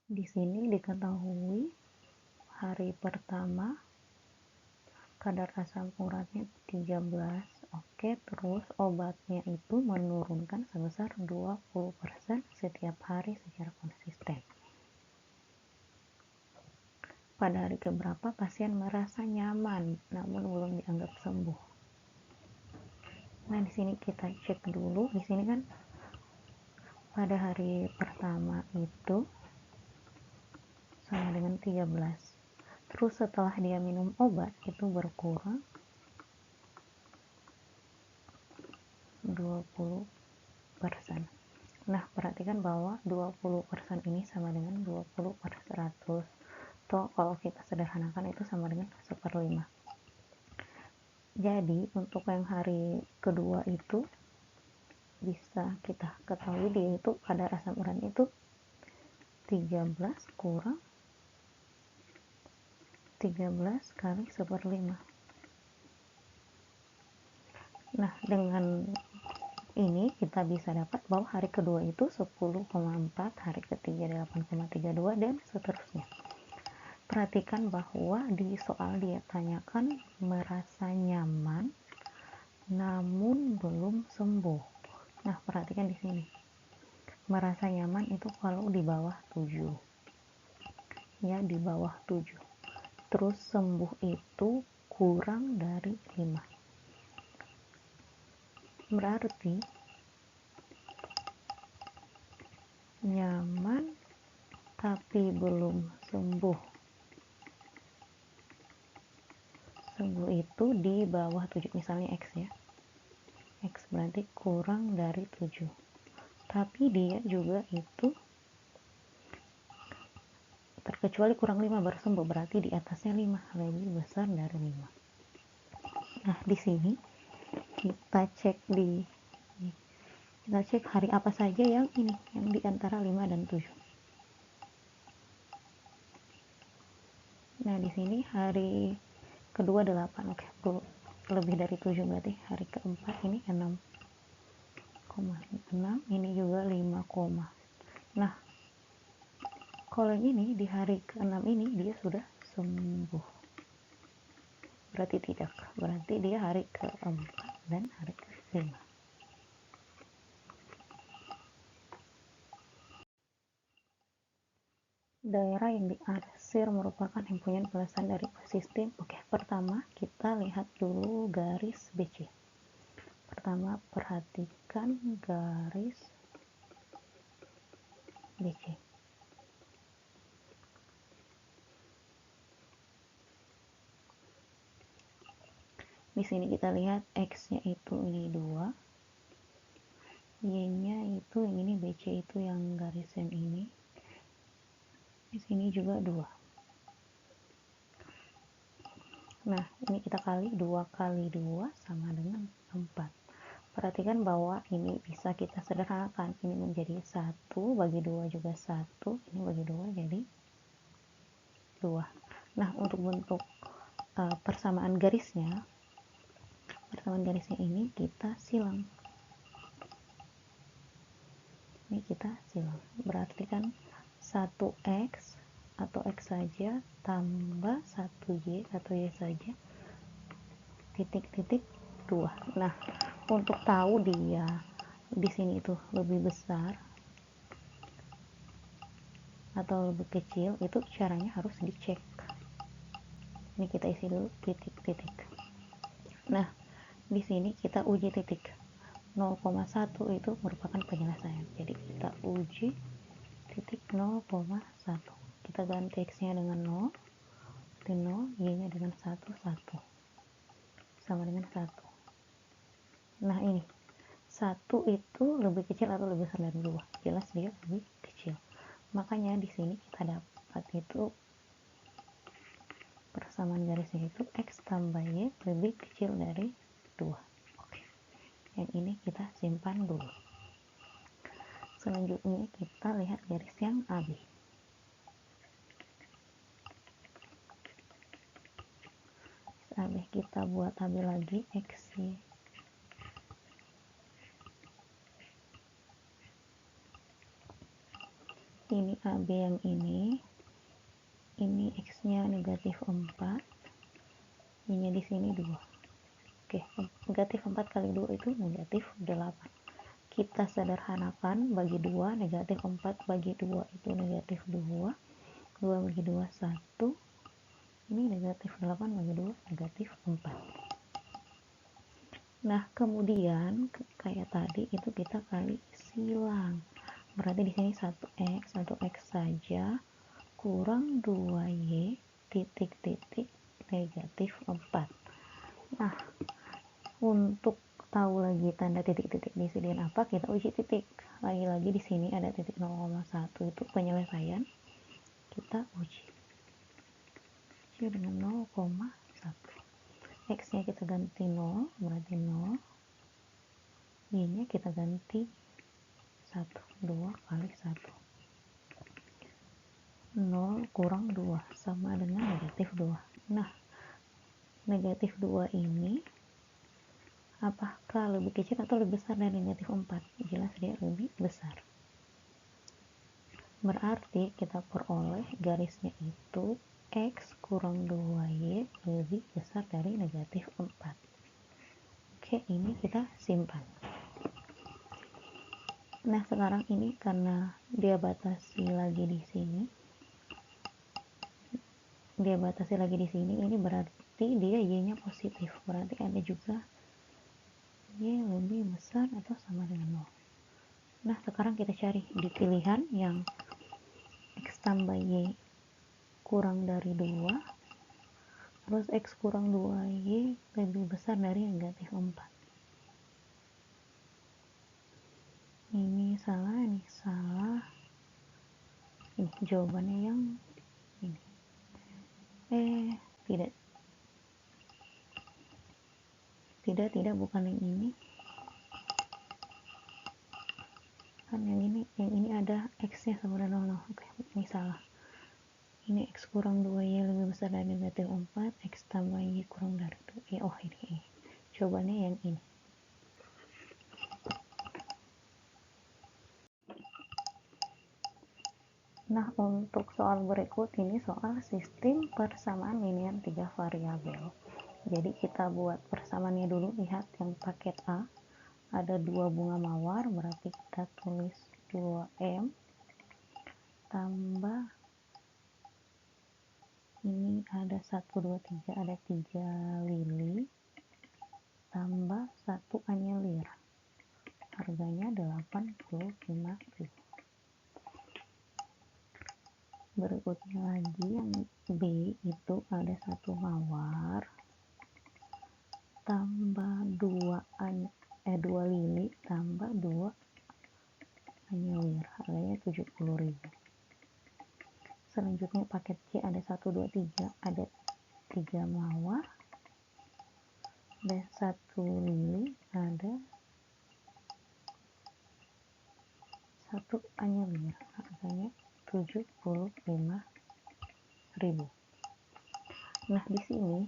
Di sini diketahui hari pertama kadar asam uratnya 13. Oke, terus obatnya itu menurunkan sebesar 20% setiap hari secara konsisten. Pada hari keberapa pasien merasa nyaman namun belum dianggap sembuh. Nah, di sini kita cek dulu. Di sini kan pada hari pertama itu sama dengan 13. Terus setelah dia minum obat itu berkurang 20%. Nah, perhatikan bahwa 20% ini sama dengan 20/100. Atau kalau kita sederhanakan itu sama dengan 1/5. Jadi, untuk yang hari kedua itu bisa kita ketahui dia itu kadar asam urat itu 13 kurang 13 kali 1/5. Nah, dengan ini kita bisa dapat bahwa hari kedua itu 10,4, hari ketiga 8,32 dan seterusnya. Perhatikan bahwa di soal dia tanyakan merasa nyaman namun belum sembuh. Nah, perhatikan di sini. Merasa nyaman itu kalau di bawah 7. Ya, di bawah 7. Terus sembuh itu kurang dari 5. Berarti nyaman tapi belum sembuh. Sembuh itu di bawah 7, misalnya X ya. X berarti kurang dari 7. Tapi dia juga itu terkecuali kurang 5 baru sembuh, berarti di atasnya 5, lebih besar dari 5. Nah, di sini kita cek hari apa saja yang ini, yang di antara 5 dan 7. Nah, di sini hari kedua 8. Oke, lebih dari 7 berarti hari keempat ini 6,6, ini juga 5, nah kalau yang ini di hari ke-6 ini dia sudah sembuh, berarti tidak, berarti dia hari keempat dan hari ke-5. Daerah yang diarsir merupakan himpunan pelasan dari sistem. Oke, pertama kita lihat dulu garis BC. Pertama, perhatikan garis BC. Di sini kita lihat X-nya itu ini 2, Y-nya itu yang ini, BC itu yang garis yang ini. Di sini juga 2. Nah, ini kita kali 2 kali 2 sama dengan 4. Perhatikan bahwa ini bisa kita sederhanakan. Ini menjadi 1, bagi 2 juga 1, ini bagi 2 jadi 2. Nah, untuk bentuk persamaan garisnya ini kita silang. Ini kita silang. Berarti kan 1X atau X saja tambah 1Y atau Y saja titik-titik 2. Nah, untuk tahu dia di sini itu lebih besar atau lebih kecil, itu caranya harus dicek. Ini kita isi dulu titik-titik. Nah, di sini kita uji titik 0,1 itu merupakan penyelesaian. Jadi kita uji titik 0,1. Kita ganti X-nya dengan 0, di 0, Y-nya dengan 1, 1. Sama dengan 1. Nah, ini 1 itu lebih kecil atau lebih besar dari 2? Jelas dia lebih kecil. Makanya di sini kita dapat itu persamaan garisnya itu X tambah Y lebih kecil dari 2. Oke. Yang ini kita simpan dulu. Selanjutnya kita lihat garis yang AB. AB kita buat AB lagi, X, Y. ini AB yang ini X nya negatif 4, Y nya di sini 2. Oke, negatif 4 kali 2 itu negatif 8. Kita sederhanakan, bagi 2, negatif 4 bagi 2 itu negatif 2, 2 bagi 2 1, ini negatif 8 bagi 2 negatif 4. Nah kemudian kayak tadi itu kita kali silang, berarti di sini 1x saja kurang 2y titik-titik negatif 4. Nah untuk tahu lagi tanda titik-titik di sini apa, kita uji titik. Lagi-lagi di sini ada titik 0,1 itu penyelesaian, kita uji dengan 0,1. X nya kita ganti 0 berarti 0, Y nya kita ganti 1, 2 kali 1, 0 kurang 2 sama dengan negatif 2. Nah negatif 2 ini apakah lebih kecil atau lebih besar dari negatif 4? Jelas dia lebih besar. Berarti kita peroleh garisnya itu X kurang 2Y lebih besar dari negatif 4. Oke, ini kita simpan. Nah sekarang ini karena dia batasi lagi di sini, ini berarti dia Y nya positif, berarti ada juga Y lebih besar atau sama dengan 0. Nah sekarang kita cari di pilihan yang X tambah Y kurang dari 2, terus X kurang 2Y lebih besar dari negatif 4. Ini salah, ini salah. Ini jawabannya yang ini. Tidak, bukan yang ini. Kan yang ini ada X-nya sama dengan 0. Oke, ini salah. Ini X kurang 2Y lebih besar dari negatif 4, X tambah Y kurang dari 2Y. Oh, ini. Jawabannya yang ini. Nah, untuk soal berikut ini soal sistem persamaan linear 3 variabel. Jadi kita buat persamaannya dulu, lihat yang paket A. Ada 2 bunga mawar, berarti kita tulis 2M tambah ini ada 1, 2, 3, ada 3 lili tambah 1 anyelir. Harganya 85.000. Berikutnya lagi yang B itu ada 1 mawar tambah 2 lili tambah 2 anyelir, harganya 70.000. Selanjutnya paket C ada 1, 2, 3, ada 3 mawar, ada 1 lili, ada 1 anyelir, harganya 75.000. Nah di sini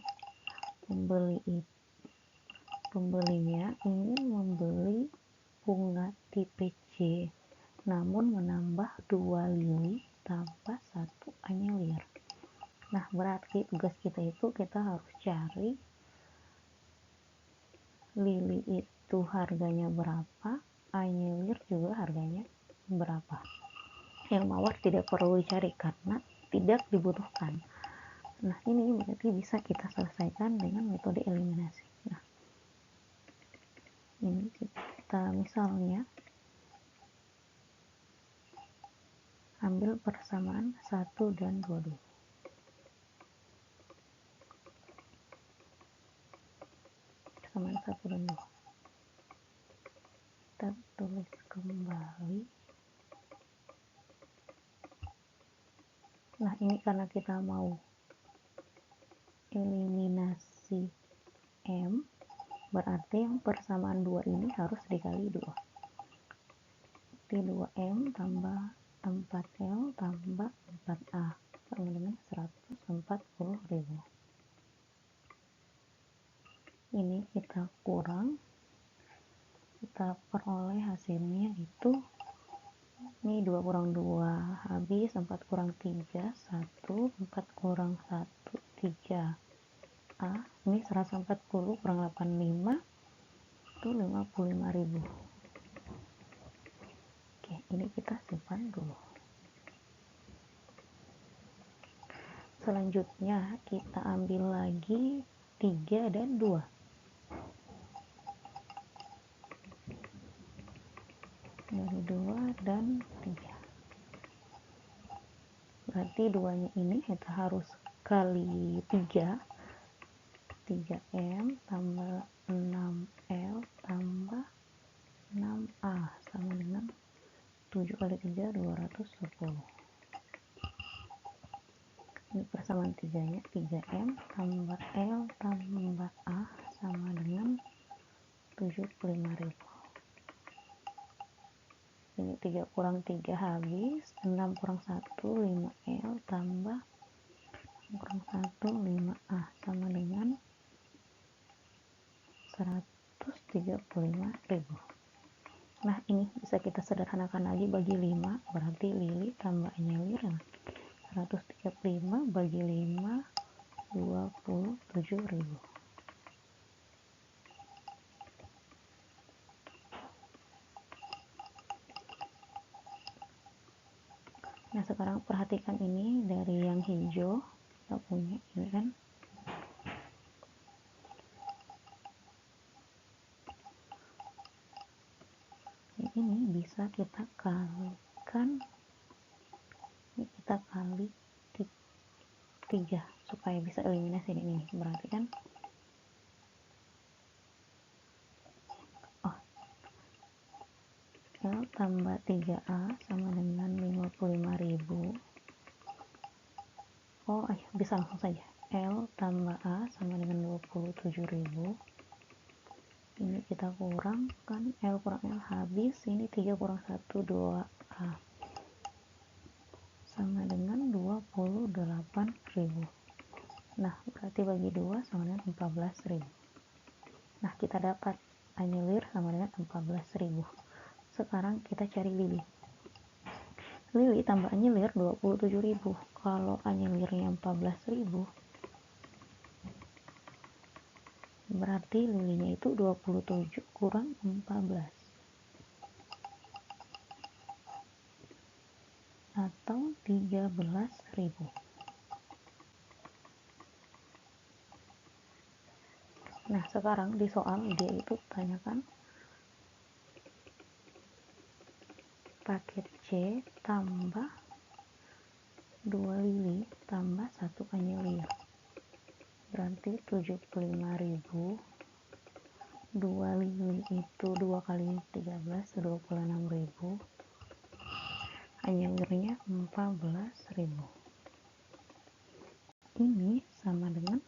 pembelinya ingin membeli bunga tipe C, namun menambah 2 lili tambah 1 anyelir. Nah berarti tugas kita itu kita harus cari lili itu harganya berapa, anyelir juga harganya berapa. Yang mawar tidak perlu dicari karena tidak dibutuhkan. Nah ini berarti bisa kita selesaikan dengan metode eliminasi. Nah ini kita misalnya ambil persamaan 1 dan 2 dulu. Persamaan 1 dan 2 kita tulis kembali. Nah ini karena kita mau eliminasi M, berarti yang persamaan 2 ini harus dikali 2. Di 2M tambah 4L tambah 4A sama dengan 140.000. Ini kita kurang, kita peroleh hasilnya itu Ini 2 kurang 2 habis, 4 kurang 3 1, 4 kurang 1 3 A. Ini 140 kurang 85 itu 55.000. Oke, ini kita simpan dulu. Selanjutnya kita ambil lagi 3 dan 2. Dari 2 dan 3. Berarti 2-nya ini kita harus kali 3. 3M tambah 6L tambah 6A sama dengan 7 kali 3 210. Ini persamaan 3-nya 3M tambah L tambah A sama dengan 75.000. Ini 3 kurang 3 habis, 6 kurang 1 5L tambah 6 kurang 1 5A sama dengan 135.000. Nah, ini bisa kita sederhanakan lagi bagi 5, berarti Lili tambah Anyelir 135 bagi 5 27.000. Nah, sekarang perhatikan ini dari yang hijau kita punya ini kan. Ini bisa kita kalikan, ini kita kali 3 supaya bisa eliminasi ini. Berarti kan L tambah 3A sama dengan 55.000. Bisa langsung saja. L tambah A sama dengan 27.000. Ini kita kurangkan, L kurang L habis, ini 3 kurang 1 2A sama dengan 28.000. Nah, berarti bagi 2 sama dengan 14.000. Nah, kita dapat Anyelir sama dengan 14.000. Sekarang kita cari Lili. Lili tambah Anyelir 27.000. Kalau Anyelirnya 14.000, berarti Lilinya itu 27 kurang 14 atau 13.000. Nah, sekarang di soal dia itu tanyakan paket C tambah 2 Lili tambah 1 Anyelir. Berarti 75.000. 2 Lili itu 2 kali 13 26.000. Anyelirnya 14.000. Ini sama dengan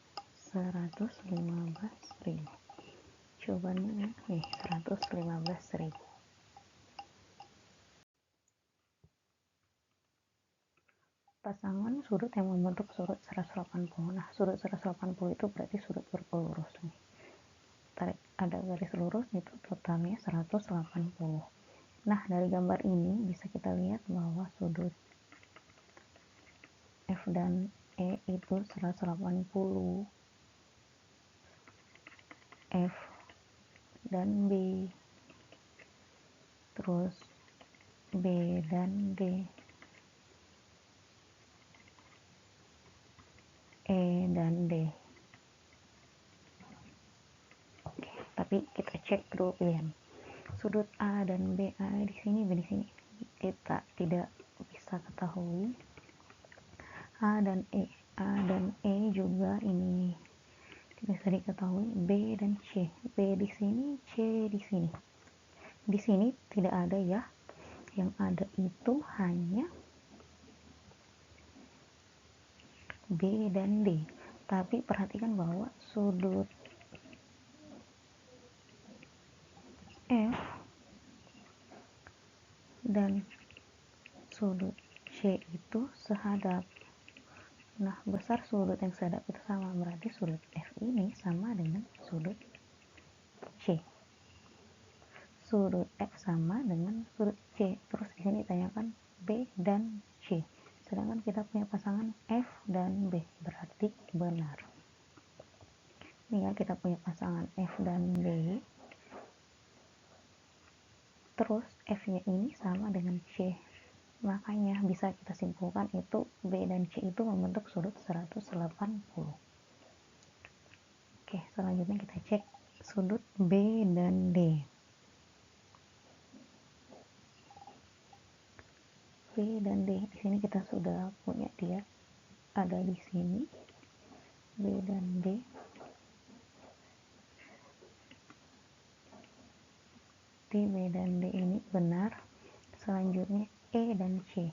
115.000. Jawabannya nih 115.000. Pasangan sudut yang membentuk sudut 180. Nah, sudut 180 itu berarti sudut berpelurus nih. Tarik ada garis lurus itu totalnya 180. Nah, dari gambar ini bisa kita lihat bahwa sudut F dan E itu 180. F dan B, terus B dan D, E dan D. Oke, tapi kita cek dulu pilihan. Sudut A dan B, di sini kita tidak bisa ketahui. A dan E juga ini tidak bisa diketahui. B dan C, B di sini, C di sini. Di sini tidak ada ya. Yang ada itu hanya B dan D. Tapi perhatikan bahwa sudut F dan sudut C itu sehadap. Nah, besar sudut yang sehadap itu sama, berarti sudut F ini sama dengan sudut C. sudut F sama dengan sudut C. Terus di sini ditanyakan B dan C. Sedangkan kita punya pasangan F dan B, berarti benar. Ini ya, kita punya pasangan F dan B. Terus F-nya ini sama dengan C. Makanya bisa kita simpulkan itu B dan C itu membentuk sudut 180. Oke, selanjutnya kita cek sudut B dan D. B dan D, di sini kita sudah punya dia ada di sini. B dan D. D, B dan D ini benar. Selanjutnya E dan C.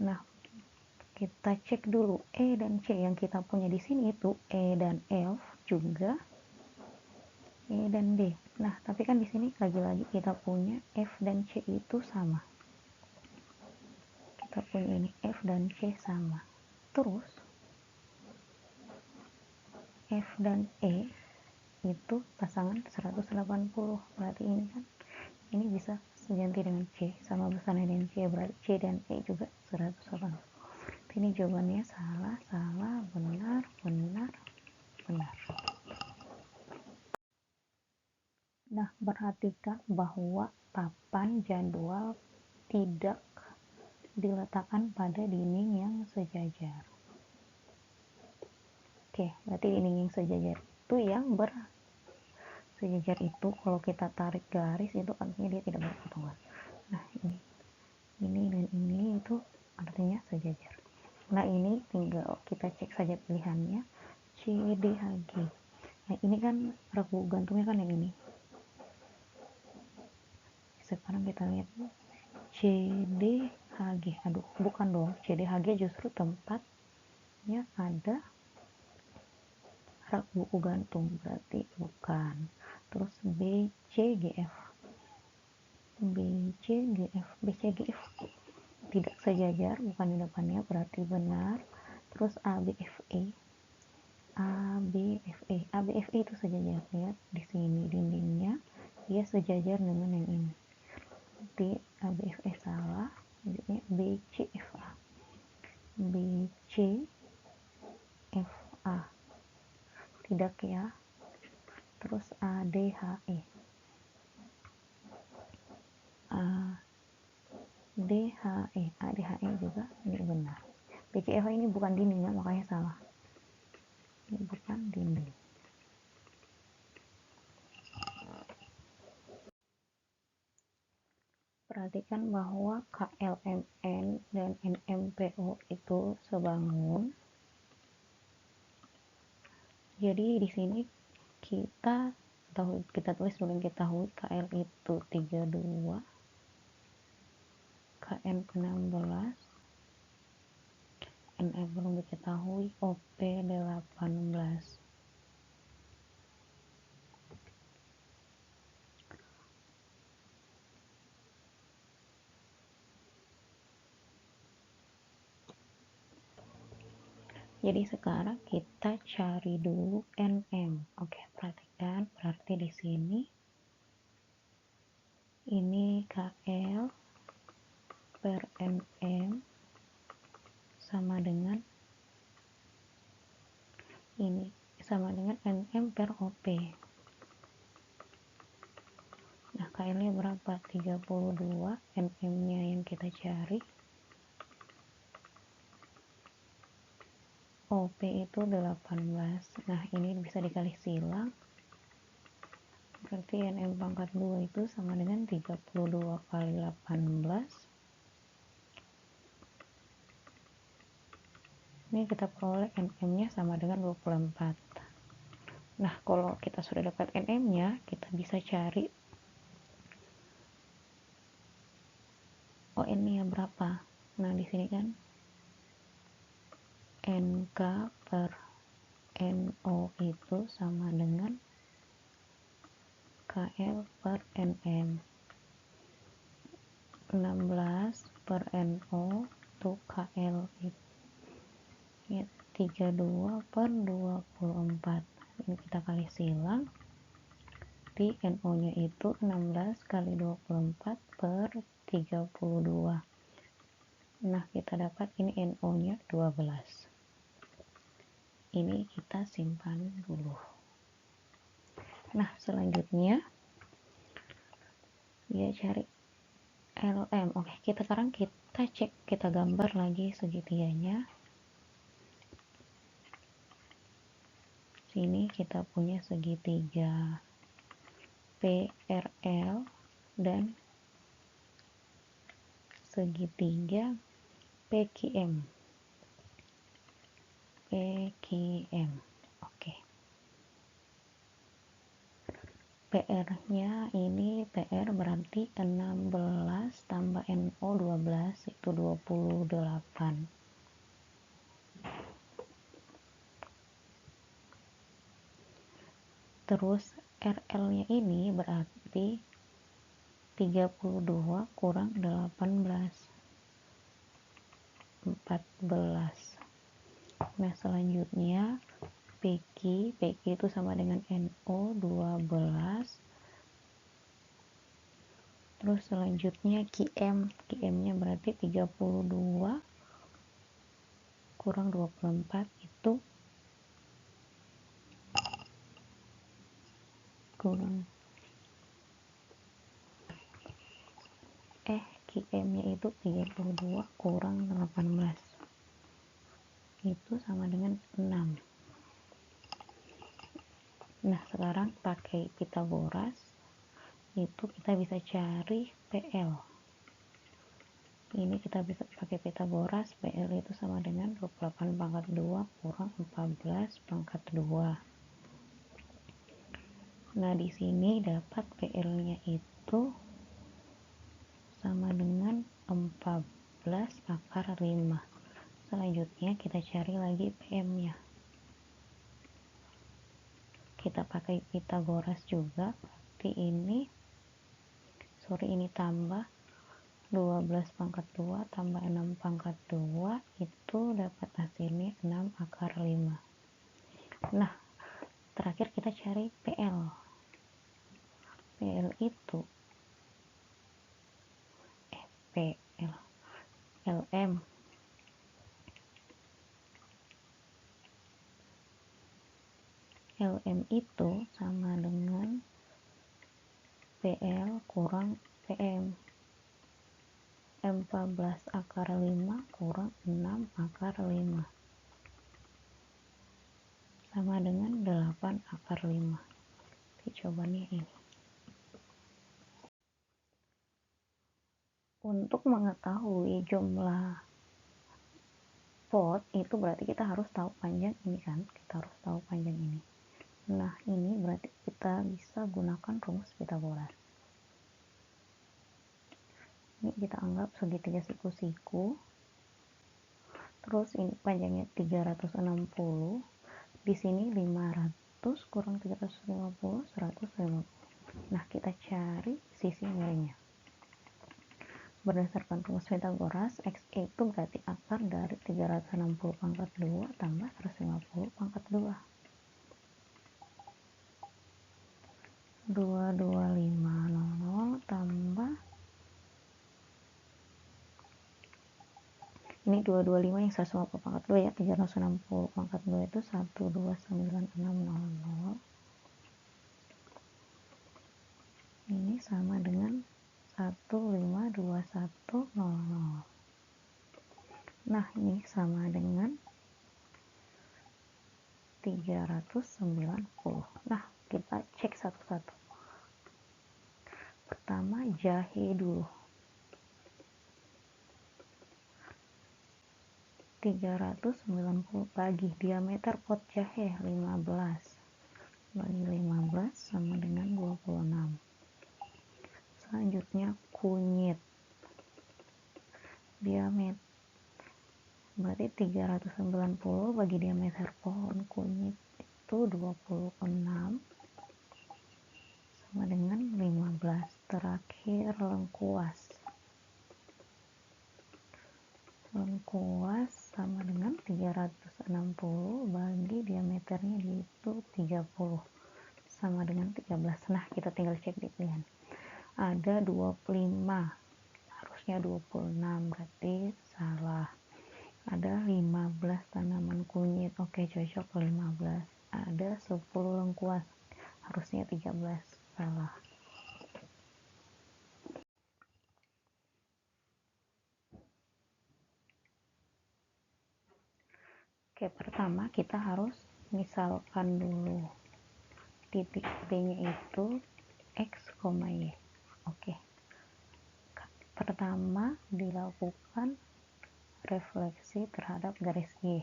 Nah, kita cek dulu E dan C yang kita punya di sini itu E dan F juga E dan D. Nah, tapi kan di sini lagi-lagi kita punya F dan C itu sama. Kita punya ini F dan C sama. Terus F dan E itu pasangan 180. Berarti ini kan ini bisa seganti dengan C, sama besarnya dengan C, berarti C dan E juga 180. Ini jawabannya salah, benar, benar, benar. Nah, perhatikan bahwa papan jadwal tidak diletakkan pada dinding yang sejajar. Oke, berarti dinding yang sejajar itu yang sejajar itu kalau kita tarik garis itu artinya dia tidak berpotongan. Nah, ini dan ini itu artinya sejajar. Nah, ini tinggal kita cek saja pilihannya C, D, H, G. Nah, ini kan regu gantungnya kan yang ini. Sekarang kita lihat C, D, H, G. Aduh, bukan dong. C, D, H, G justru tempatnya ada rak buku gantung, berarti bukan. Terus B, C, G, F. B, C, G, F. B, C, G, F tidak sejajar, bukan di depannya, berarti benar. Terus A, B, F, E. A, B, F, E. A, B, F, E itu sejajar. Lihat di sini dindingnya dia sejajar dengan yang ini. Berarti A, B, F, E salah. Jadi B, C, F, A. B, C, F, A. Tidak ya. Terus A, D, H, E. A, D, H, E. A, D, H, E juga ini benar. B, C, F, A ini bukan dindingnya, makanya salah. Ini bukan dinding. Perhatikan bahwa KLMN dan NMPO itu sebangun. Jadi di sini kita tulis dulu yang kita tahu. KL itu 32, KN 16, NF belum diketahui, OP 18. Jadi sekarang kita cari dulu NM. Oke, perhatikan, berarti di sini ini KL per NM sama dengan ini sama dengan NM per OP. Nah, KL-nya berapa? 32, NM-nya yang kita cari. OP itu 18. Nah, ini bisa dikali silang. Berarti NM pangkat 2 itu sama dengan 32 kali 18. Ini kita peroleh NM-nya sama dengan 24. Nah, kalau kita sudah dapat NM-nya, kita bisa cari ON-nya berapa. Nah, di sini kan NK per NO itu sama dengan KL per NM. 16 per NO itu KL itu 32 per 24. Ini kita kali silang, di NO nya itu 16 kali 24 per 32. Nah, kita dapat ini NO nya 12. Ini kita simpan dulu. Nah, selanjutnya dia cari LM. Oke, sekarang kita cek, kita gambar lagi segitiganya. Sini kita punya segitiga PRL dan segitiga PQM. Oke. PR-nya ini PR berarti 16 tambah NO 12 itu 28. Terus RL-nya ini berarti 32 kurang 18. 14. Nah, selanjutnya PQ itu sama dengan NO 12. Terus selanjutnya QM-nya berarti 32 kurang 24 itu kurang QM-nya itu 32 kurang 18 itu sama dengan 6. Nah, sekarang pakai Pitagoras itu kita bisa cari PL. Ini kita bisa pakai Pitagoras, PL itu sama dengan 28 pangkat 2 kurang 14 pangkat 2. Nah, di sini dapat PL-nya itu sama dengan 14 akar 5. Selanjutnya kita cari lagi PM-nya. Kita pakai Pitagoras juga. Berarti ini tambah 12 pangkat 2 tambah 6 pangkat 2 itu dapat hasilnya 6 akar 5. Nah, terakhir kita cari PL. PL itu PL LM itu sama dengan PL kurang PM. 14 akar 5 kurang 6 akar 5 sama dengan 8 akar 5. Jawabannya ini. Untuk mengetahui jumlah pot itu berarti kita harus tahu panjang ini kan, kita harus tahu panjang ini. Nah, ini berarti kita bisa gunakan rumus Pitagoras. Ini kita anggap segitiga siku-siku. Terus ini panjangnya 360. Di sini 500 kurang 350, 150. Nah, kita cari sisi miringnya. Berdasarkan rumus Pitagoras, X itu berarti akar dari 360 pangkat 2 tambah 150 pangkat 2. 22500 tambah ini 225 yang 150 pangkat 2 ya, 360 pangkat 2 itu 1296600. Ini sama dengan 1521000. Nah, ini sama dengan 390. Nah, kita cek satu-satu. Pertama, jahe dulu. 390 bagi diameter pot jahe 15. Bagi 15 sama dengan 26. Selanjutnya kunyit. Diameter berarti 390 bagi diameter pohon kunyit itu 26 sama dengan 15. Terakhir lengkuas. lengkuas sama dengan 360 bagi diameternya itu 30 sama dengan 13. Nah, kita tinggal cek di pilihan. Ada 25, harusnya 26, berarti salah. Ada 15 tanaman kunyit, oke, cocok 15. Ada 10 lengkuas, harusnya 13, salah. Oke, pertama kita harus misalkan dulu titik B-nya itu X, Y. Oke. Pertama dilakukan refleksi terhadap garis Y.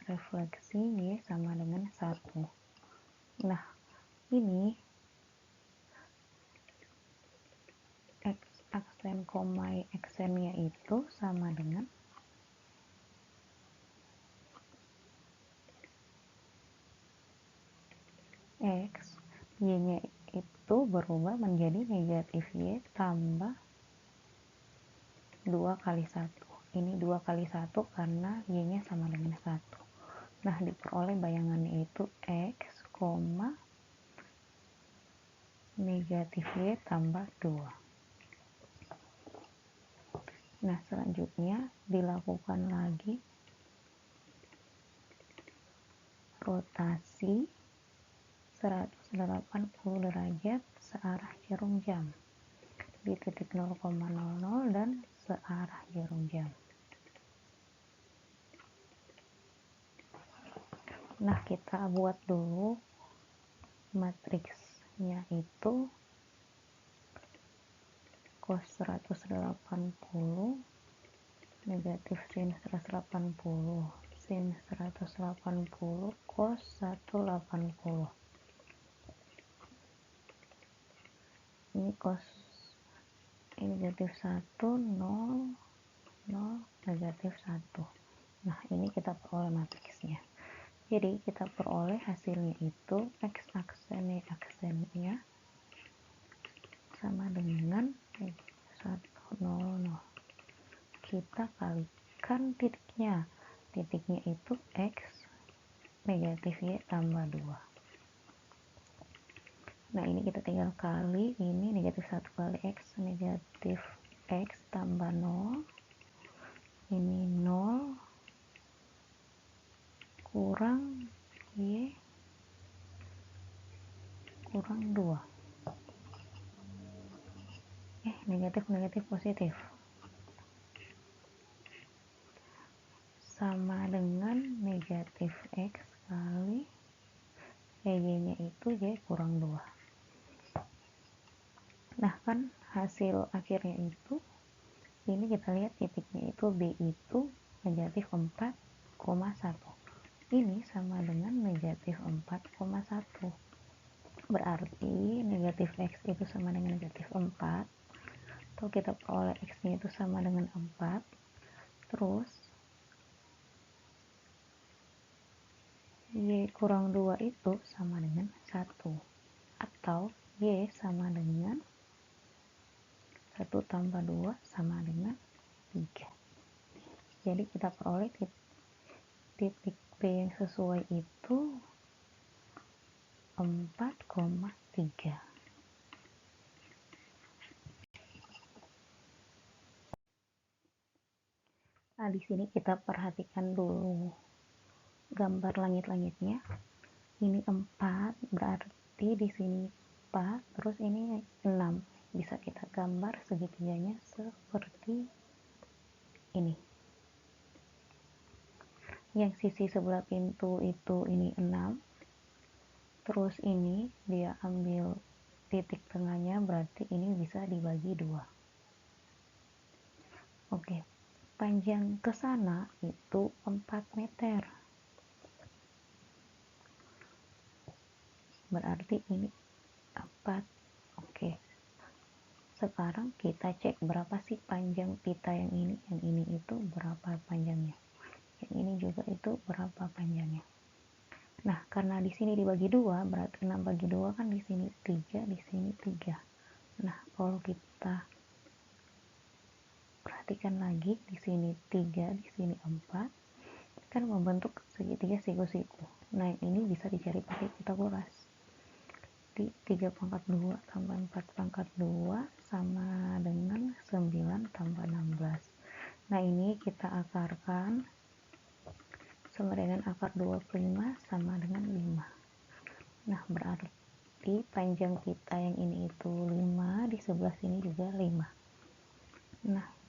Refleksi Y sama dengan 1. Nah, ini X aksen, Y aksennya itu sama dengan X, Y-nya itu berubah menjadi negatif Y tambah 2 kali 1. Ini 2 kali 1 karena Y-nya sama dengan 1. Nah, diperoleh bayangannya itu X, negatif Y tambah 2. Nah, selanjutnya dilakukan lagi rotasi 180 derajat searah jarum jam di titik 0,00 dan searah jarum jam. Nah, kita buat dulu matriksnya itu cos 180 negatif sin 180 sin 180 cos 180. Ini cos negatif 1, 0, 0, negatif 1. Nah, ini kita peroleh matriksnya. Jadi kita peroleh hasilnya itu X aksennya sama dengan 1, 0, 0. Kita kalikan titiknya. Titiknya itu X negatif Y tambah 2. Nah, ini kita tinggal kali, ini negatif 1 kali X, negatif X tambah 0, ini 0, kurang Y, kurang 2. Negatif positif. Sama dengan negatif X kali Y-nya itu Y kurang 2. Nah, kan hasil akhirnya itu ini kita lihat titiknya itu B itu negatif 4,1. Ini sama dengan negatif 4,1. Berarti negatif X itu sama dengan negatif 4. Atau kita peroleh X-nya itu sama dengan 4. Terus Y kurang 2 itu sama dengan 1. Atau Y sama dengan 1 tambah 2 sama dengan 3. Jadi kita peroleh titik P yang sesuai itu 4,3. Nah, di sini kita perhatikan dulu gambar langit-langitnya. Ini 4, berarti di sini 4, terus ini 6. Bisa kita gambar segitiganya seperti ini. Yang sisi sebelah pintu itu ini 6. Terus ini dia ambil titik tengahnya, berarti ini bisa dibagi 2. Oke. Panjang ke sana itu 4 meter. Berarti ini 4. Oke. Sekarang kita cek berapa sih panjang pita yang ini itu berapa panjangnya. Yang ini juga itu berapa panjangnya. Nah, karena di sini dibagi 2, berarti 6 bagi 2 kan di sini 3, di sini 3. Nah, kalau kita perhatikan lagi, di sini 3, di sini 4, kan membentuk segitiga siku-siku. Nah, ini bisa dicari pakai Pitagoras. Di 3 pangkat 2 tambah 4 pangkat 2 sama dengan 9 tambah 16. Nah, ini kita akarkan sama dengan akar 25 sama dengan 5. Nah, berarti panjang kita yang ini itu 5, di sebelah sini juga 5. Nah,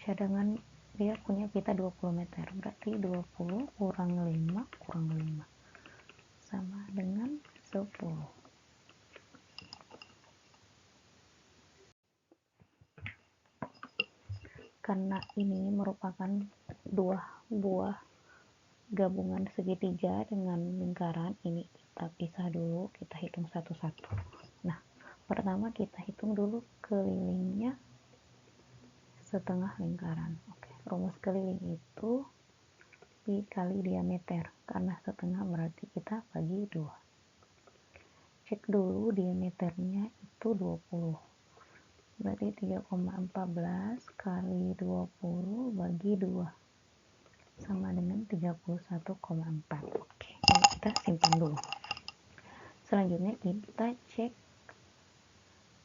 cadangan dia punya pita 20 meter, berarti 20 kurang 5 sama dengan 10. Karena ini merupakan dua buah gabungan segitiga dengan lingkaran, ini kita pisah dulu, kita hitung satu-satu. Nah, pertama kita hitung dulu kelilingnya setengah lingkaran. Oke, rumus keliling itu pi kali diameter, karena setengah berarti kita bagi 2. Cek dulu diameternya itu 20, berarti 3,14 kali 20 bagi 2 sama dengan 31,4. Oke, ini kita simpan dulu. Selanjutnya kita cek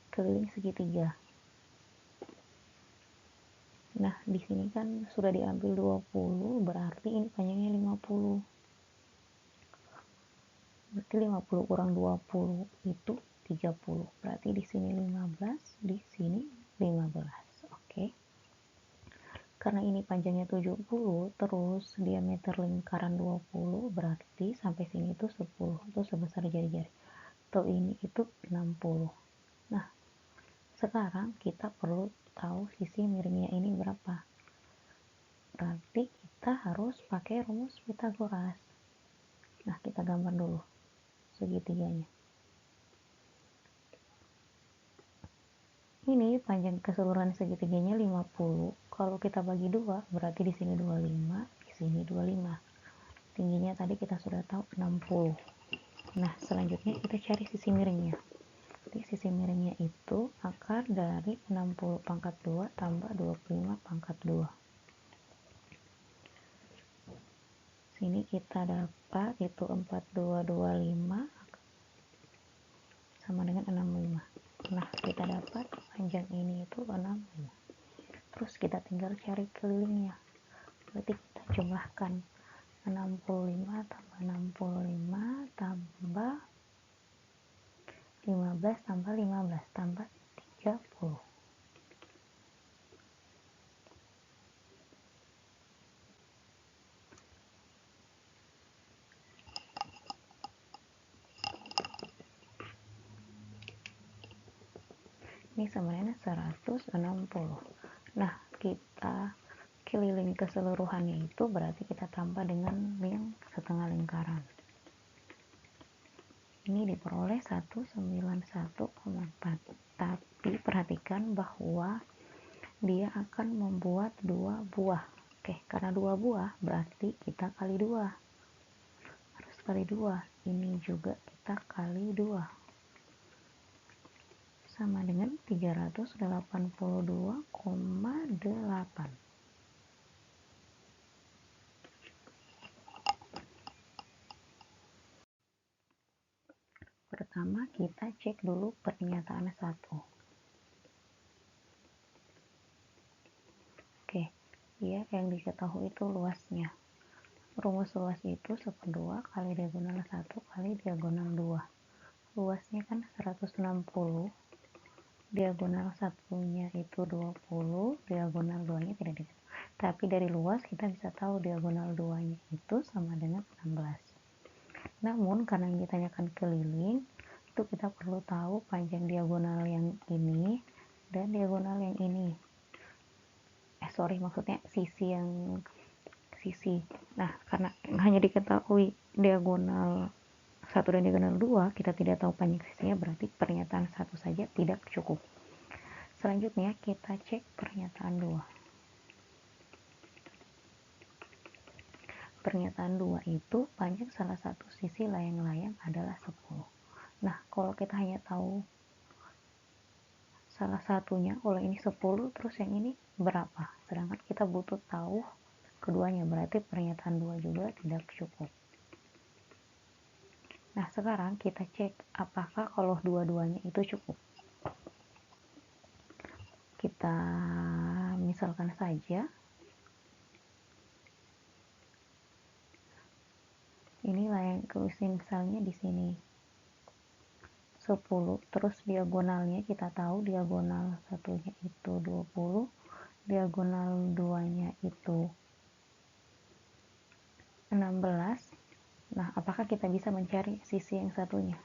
keliling segitiga. Nah, di sini kan sudah diambil 20, berarti ini panjangnya 50. Berarti 50 kurang 20 itu 30. Berarti di sini 15, di sini 15. Oke. Karena ini panjangnya 70, terus diameter lingkaran 20, berarti sampai sini itu 10. Itu sebesar jari-jari. Atau ini itu 60. Nah, sekarang kita perlu tahu sisi miringnya ini berapa. Berarti kita harus pakai rumus Pitagoras. Nah, kita gambar dulu segitiganya. Ini panjang keseluruhan segitiganya 50. Kalau kita bagi 2, berarti di sini 25, di sini 25. Tingginya tadi kita sudah tahu 60. Nah, selanjutnya kita cari sisi miringnya. Jadi sisi miringnya itu akar dari 60 pangkat 2 tambah 25 pangkat 2. Sini kita dapat itu 4225 sama dengan 65. Nah, kita dapat panjang ini itu 65. Terus kita tinggal cari kelilingnya. Berarti kita jumlahkan 65 tambah 65 tambah 15 tambah 15 tambah 30. Ini sama dengan 160. Nah, kita keliling keseluruhannya itu berarti kita tambah dengan yang setengah lingkaran. Ini diperoleh 191,4. Tapi perhatikan bahwa dia akan membuat 2 buah. Oke, karena 2 buah berarti kita kali 2. Harus kali 2. Ini juga kita kali 2. Sama dengan 382,8. Pertama kita cek dulu pernyataan 1. Oke, dia yang diketahui itu luasnya. Rumus luas itu 1/2 kali diagonal 1 kali diagonal 2. Luasnya kan 160. Diagonal satunya itu 20, diagonal 2-nya tidak diketahui. Tapi dari luas kita bisa tahu diagonal 2-nya itu sama dengan 16. Namun karena yang ditanyakan keliling, itu kita perlu tahu panjang diagonal yang ini dan diagonal yang ini. Maksudnya sisi. Nah, karena hanya diketahui diagonal 1 dan diagonal 2, kita tidak tahu panjang sisinya, berarti pernyataan 1 saja tidak cukup. Selanjutnya kita cek pernyataan 2. Pernyataan 2 itu panjang salah satu sisi layang-layang adalah 10. Nah, kalau kita hanya tahu salah satunya, kalau ini 10 terus yang ini berapa, sedangkan kita butuh tahu keduanya, berarti pernyataan 2 juga tidak cukup. Nah, sekarang kita cek apakah kalau dua-duanya itu cukup. Kita misalkan saja inilah yang misalnya di sini 10, terus diagonalnya kita tahu diagonal satunya itu 20, diagonal 2-nya itu 16. Nah, apakah kita bisa mencari sisi yang satunya?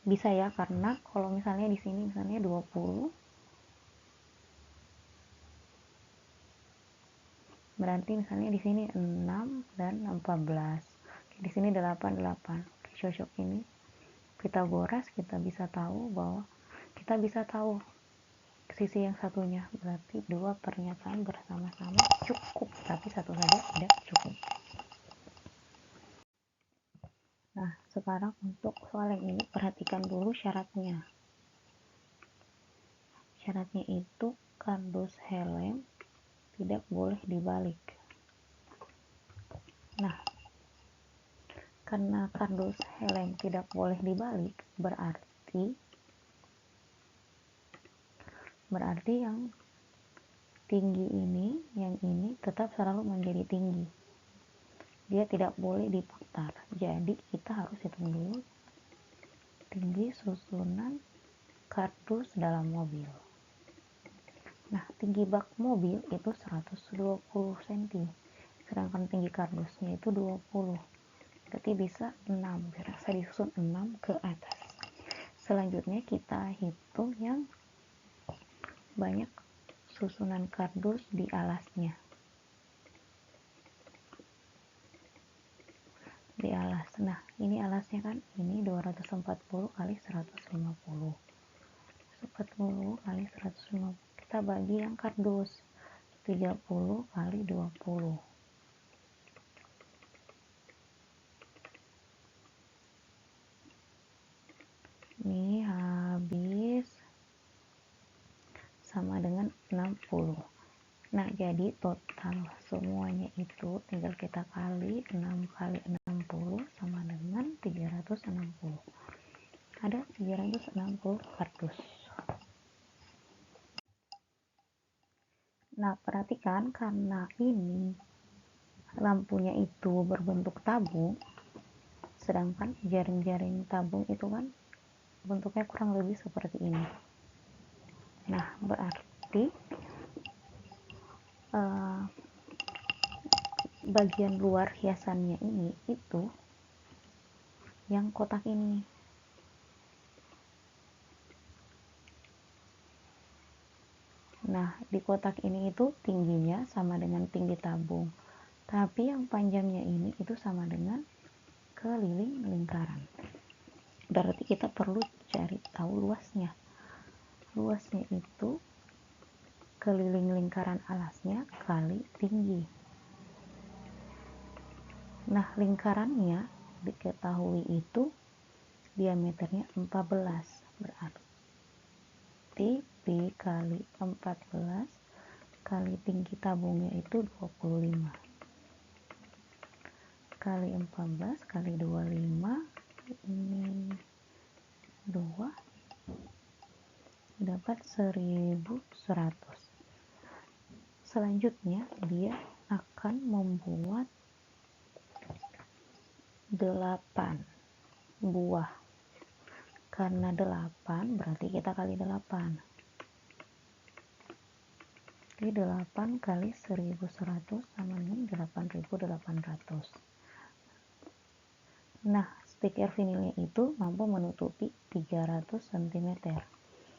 Bisa ya, karena kalau misalnya di sini misalnya 20, berarti misalnya di sini 6 dan 14. Di sini 8. Cocok ini. Pitagoras kita bisa tahu bahwa kita bisa tahu sisi yang satunya, berarti dua pernyataan bersama-sama cukup, tapi satu saja tidak cukup. Nah, sekarang untuk soal yang ini perhatikan dulu syaratnya. Syaratnya itu kardus helm tidak boleh dibalik. Nah, karena kardus helm tidak boleh dibalik, berarti yang tinggi ini, yang ini tetap selalu menjadi tinggi. Dia tidak boleh diputar. Jadi kita harus hitung dulu tinggi susunan kardus dalam mobil. Nah, tinggi bak mobil itu 120 cm, sedangkan tinggi kardusnya itu 20. Berarti bisa 6, bisa disusun 6 ke atas. Selanjutnya kita hitung yang banyak susunan kardus di alasnya. Di alas. Nah, ini alasnya kan ini 240 kali 150. 40 kali 150. Kita bagi yang kardus. 30 kali 20. Ini habis sama dengan 60. Nah, jadi total semuanya itu tinggal kita kali 6 kali 60 sama dengan 360. Ada 360 kardus. Nah, perhatikan karena ini lampunya itu berbentuk tabung, sedangkan jaring-jaring tabung itu kan bentuknya kurang lebih seperti ini. Nah, berarti bagian luar hiasannya ini itu yang kotak ini. Nah, di kotak ini itu tingginya sama dengan tinggi tabung, tapi yang panjangnya ini itu sama dengan keliling lingkaran. Berarti kita perlu cari tahu luasnya. Luasnya itu keliling lingkaran alasnya kali tinggi. Nah, lingkarannya diketahui itu diameternya 14, berarti P kali 14 kali tinggi tabungnya itu 25 kali 14 kali 25, ini 2, dapat 1100. Selanjutnya dia akan membuat 8 buah. Karena 8 berarti kita kali 8. Jadi 8 kali 1100 sama dengan 8800. Nah, stiker vinilnya itu mampu menutupi 300 cm.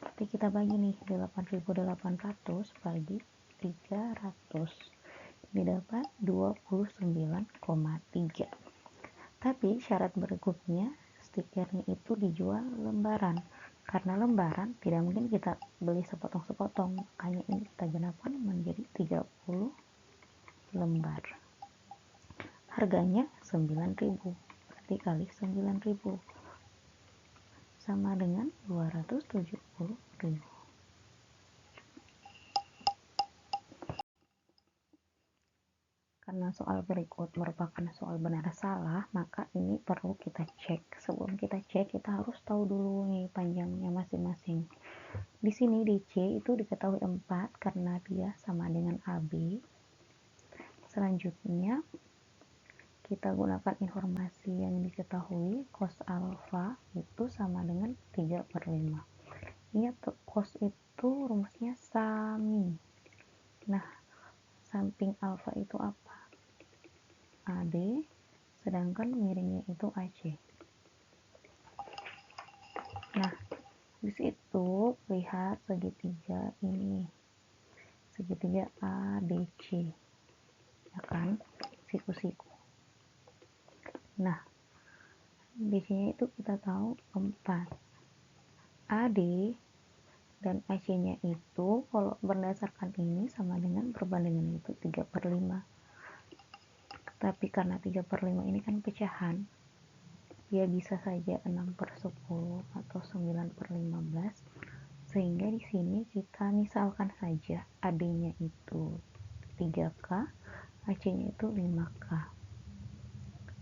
Jadi kita bagi nih 8800 bagi 300. Ini dapat 29,3. Tapi syarat berikutnya, stikernya itu dijual lembaran. Karena lembaran tidak mungkin kita beli sepotong-sepotong, makanya ini kita genapkan menjadi 30 lembar. Harganya 9.000, berarti kali 9.000 sama dengan 270.000. Karena soal berikut merupakan soal benar salah, maka ini perlu kita cek. Sebelum kita cek, kita harus tahu dulu nih panjangnya masing-masing. Di sini di C itu diketahui 4 karena dia sama dengan AB. Selanjutnya kita gunakan informasi yang diketahui, cos alfa itu sama dengan 3/5. Ingat cos itu rumusnya sami. Nah, samping alfa itu apa? AD, sedangkan miringnya itu AC. Nah, di situ lihat segitiga ini, segitiga ADC, ya kan, siku-siku. Nah, DC-nya itu kita tahu 4. AD dan AC-nya itu kalau berdasarkan ini sama dengan perbandingan itu 3/5. Tapi karena 3/5 ini kan pecahan, dia bisa saja 6/10 atau 9/15. Sehingga di sini kita misalkan saja AD-nya itu 3K, AC-nya itu 5K.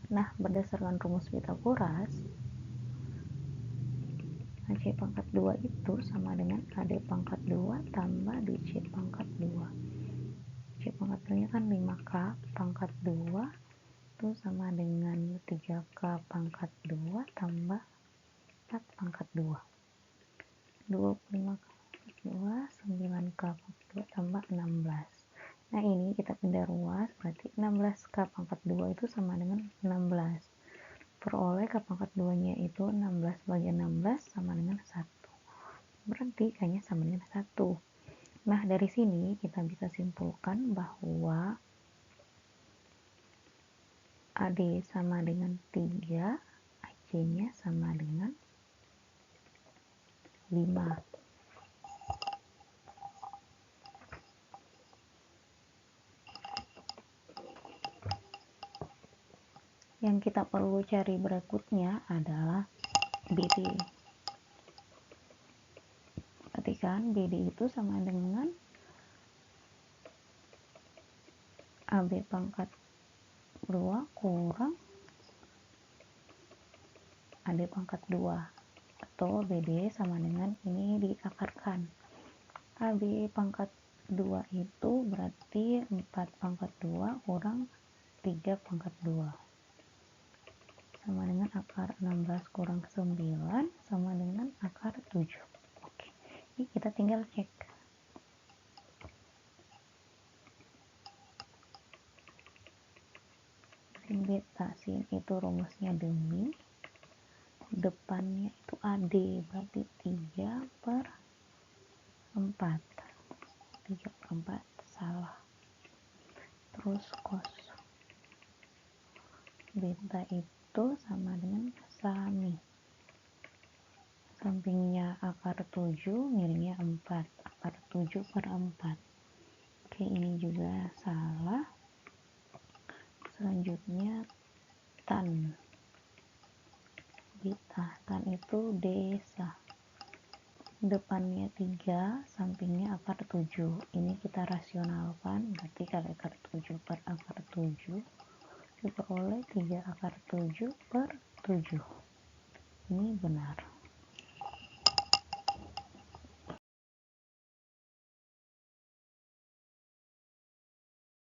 Nah, berdasarkan rumus Pythagoras, AC pangkat 2 itu sama dengan AD pangkat 2 tambah BC pangkat 2. C pangkat 2 nya kan 5K pangkat 2 itu sama dengan 3K pangkat 2 tambah 4 pangkat 2. 25K pangkat 2, 9K pangkat 2 tambah 16. Nah, ini kita pindah ruas, berarti 16K pangkat 2 itu sama dengan 16. Peroleh K pangkat 2 nya itu 16 bagi 16 sama dengan 1. Berarti K-nya sama dengan 1. Nah, dari sini kita bisa simpulkan bahwa AD sama dengan 3, AC-nya sama dengan 5. Yang kita perlu cari berikutnya adalah BD. Perhatikan, BD itu sama dengan AB pangkat 2 kurang AD pangkat 2. Atau BD sama dengan ini diakarkan. AB pangkat 2 itu berarti 4 pangkat 2 kurang 3 pangkat 2. Sama dengan akar 16 kurang 9 sama dengan akar 7. Oke, ini kita tinggal cek. Sin beta, sin itu rumusnya demi, depannya itu AD, berarti 3/4. 3/4 salah. Terus cos beta itu sama dengan sami. Sampingnya akar 7, miringnya 4. Akar 7/4. Oke, ini juga salah. Selanjutnya tan beta. Tan itu desa. Depannya 3, sampingnya akar 7. Ini kita rasionalkan, berarti kali akar 7/akar 7 diperoleh 3 akar 7/7. Ini benar.